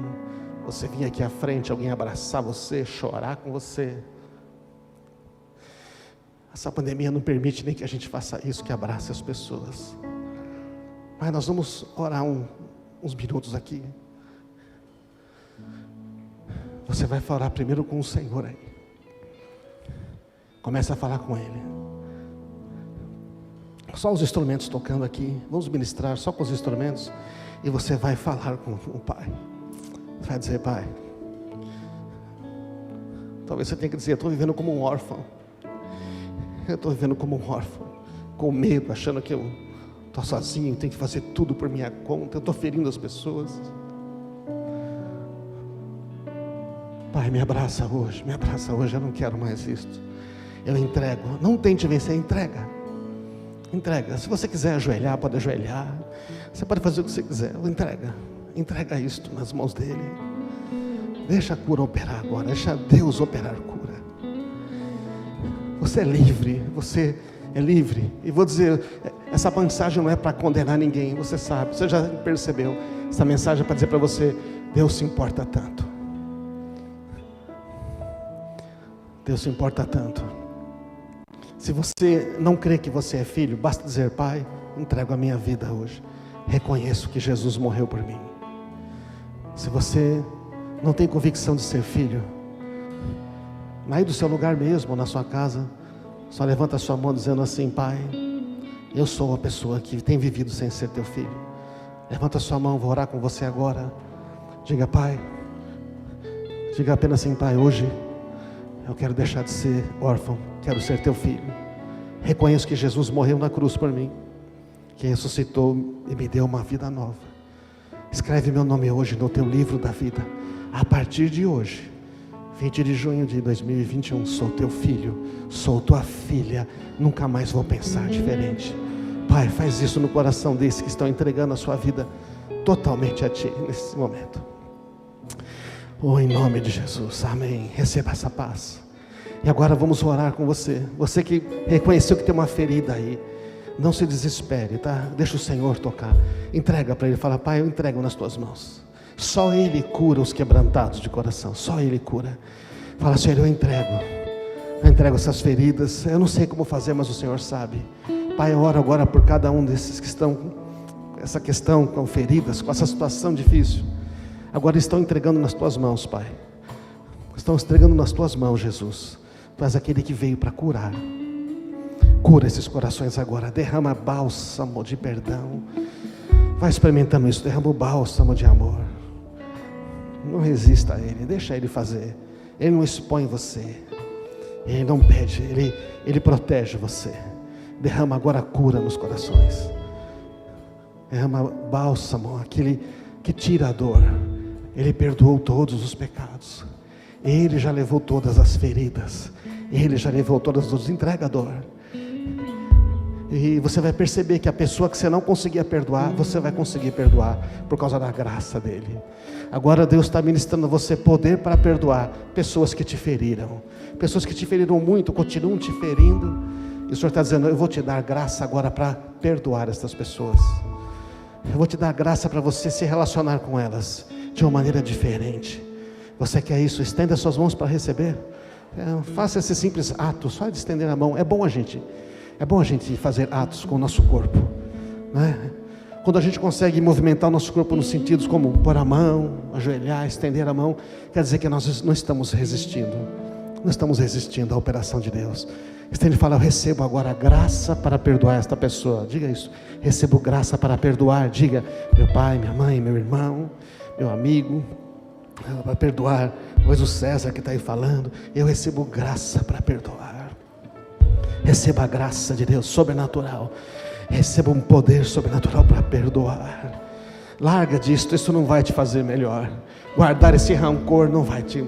você vir aqui à frente, alguém abraçar você, chorar com você. Essa pandemia não permite nem que a gente faça isso, que abrace as pessoas. Mas nós vamos orar uns minutos aqui. Você vai falar primeiro com o Senhor aí. Começa a falar com Ele. Só os instrumentos tocando aqui. Vamos ministrar só com os instrumentos. E você vai falar com o Pai. Você vai dizer, Pai. Talvez você tenha que dizer, eu estou vivendo como um órfão. Eu estou vivendo como um órfão. Com medo, achando que eu estou sozinho, tenho que fazer tudo por minha conta. Eu estou ferindo as pessoas. Pai, me abraça hoje, eu não quero mais isto. Eu entrego. Não tente vencer, entrega. Entrega. Se você quiser ajoelhar, pode ajoelhar. Você pode fazer o que você quiser. Entrega. Entrega isto nas mãos dele. Deixa a cura operar agora. Deixa Deus operar a cura. Você é livre. Você é livre. E vou dizer, essa mensagem não é para condenar ninguém. Você sabe, você já percebeu. Essa mensagem é para dizer para você, Deus se importa tanto. Deus se importa tanto. Se você não crê que você é filho, basta dizer, Pai, entrego a minha vida hoje. Reconheço que Jesus morreu por mim. Se você não tem convicção de ser filho, aí do seu lugar mesmo, na sua casa, só levanta a sua mão dizendo assim, Pai, eu sou uma pessoa que tem vivido sem ser teu filho. Levanta a sua mão, vou orar com você agora. Diga, Pai, diga apenas assim, Pai, hoje eu quero deixar de ser órfão, quero ser teu filho. Reconheço que Jesus morreu na cruz por mim, que ressuscitou e me deu uma vida nova. Escreve meu nome hoje no teu livro da vida. A partir de hoje, 20 de junho de 2021, sou teu filho, sou tua filha. Nunca mais vou pensar diferente. Pai, faz isso no coração desses que estão entregando a sua vida totalmente a Ti nesse momento. Oh, em nome de Jesus, amém. Receba essa paz. E agora vamos orar com você. Você que reconheceu que tem uma ferida aí, não se desespere, tá? Deixa o Senhor tocar. Entrega para Ele, fala: Pai, eu entrego nas Tuas mãos. Só Ele cura os quebrantados de coração, só Ele cura. Fala: Senhor, eu entrego essas feridas. Eu não sei como fazer, mas o Senhor sabe. Pai, eu oro agora por cada um desses que estão com essa questão, com feridas, com essa situação difícil. Agora estão entregando nas Tuas mãos, Pai. Estão entregando nas Tuas mãos, Jesus. Tu és aquele que veio para curar. Cura esses corações agora. Derrama bálsamo de perdão. Vai experimentando isso. Derrama o bálsamo de amor. Não resista a Ele. Deixa Ele fazer. Ele não expõe você. Ele não pede. Ele protege você. Derrama agora a cura nos corações. Derrama bálsamo, aquele que tira a dor. Ele perdoou todos os pecados. Ele já levou todas as feridas. Ele já levou todas as dores. Entrega a dor. E você vai perceber que a pessoa que você não conseguia perdoar, você vai conseguir perdoar por causa da graça dele. Agora Deus está ministrando a você poder para perdoar pessoas que te feriram. Pessoas que te feriram muito, continuam te ferindo. E o Senhor está dizendo: eu vou te dar graça agora para perdoar essas pessoas. Eu vou te dar graça para você se relacionar com elas de uma maneira diferente. Você quer isso? Estenda suas mãos para receber. Faça esse simples ato, só de estender a mão. É bom a gente fazer atos com o nosso corpo, né? Quando a gente consegue movimentar o nosso corpo nos sentidos como pôr a mão, ajoelhar, estender a mão, quer dizer que nós não estamos resistindo. Não estamos resistindo à operação de Deus. Ele fala: eu recebo agora a graça para perdoar esta pessoa. Diga isso: recebo graça para perdoar. Diga: meu pai, minha mãe, meu irmão, meu amigo, para perdoar. Pois o César que está aí falando: eu recebo graça para perdoar. Receba a graça de Deus sobrenatural. Receba um poder sobrenatural para perdoar. Larga disto, isso não vai te fazer melhor. Guardar esse rancor não vai te...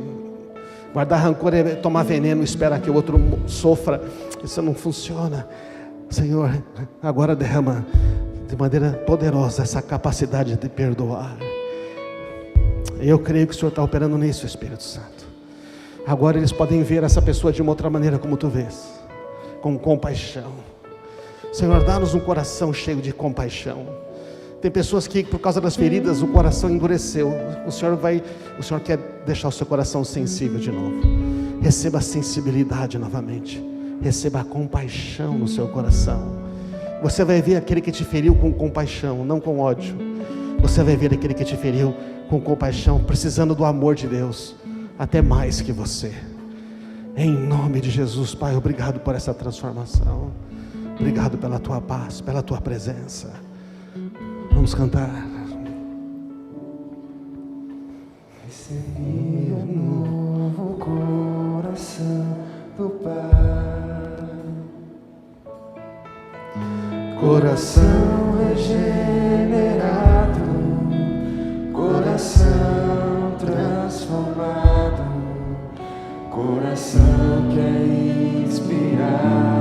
Guardar rancor é tomar veneno, esperar que o outro sofra. Isso não funciona. Senhor, agora derrama de maneira poderosa essa capacidade de perdoar. Eu creio que o Senhor está operando nisso, Espírito Santo. Agora eles podem ver essa pessoa de uma outra maneira como Tu vês, com compaixão. Senhor, dá-nos um coração cheio de compaixão. Tem pessoas que por causa das feridas o coração endureceu. O Senhor quer deixar o seu coração sensível de novo. Receba a sensibilidade novamente. Receba a compaixão no seu coração. Você vai ver aquele que te feriu com compaixão, não com ódio. Você vai ver aquele que te feriu com compaixão, precisando do amor de Deus, até mais que você. Em nome de Jesus, Pai, obrigado por essa transformação. Obrigado pela Tua paz, pela Tua presença. Vamos cantar. Recebi um novo coração do Pai, coração regenerado, coração transformado, coração que é inspirado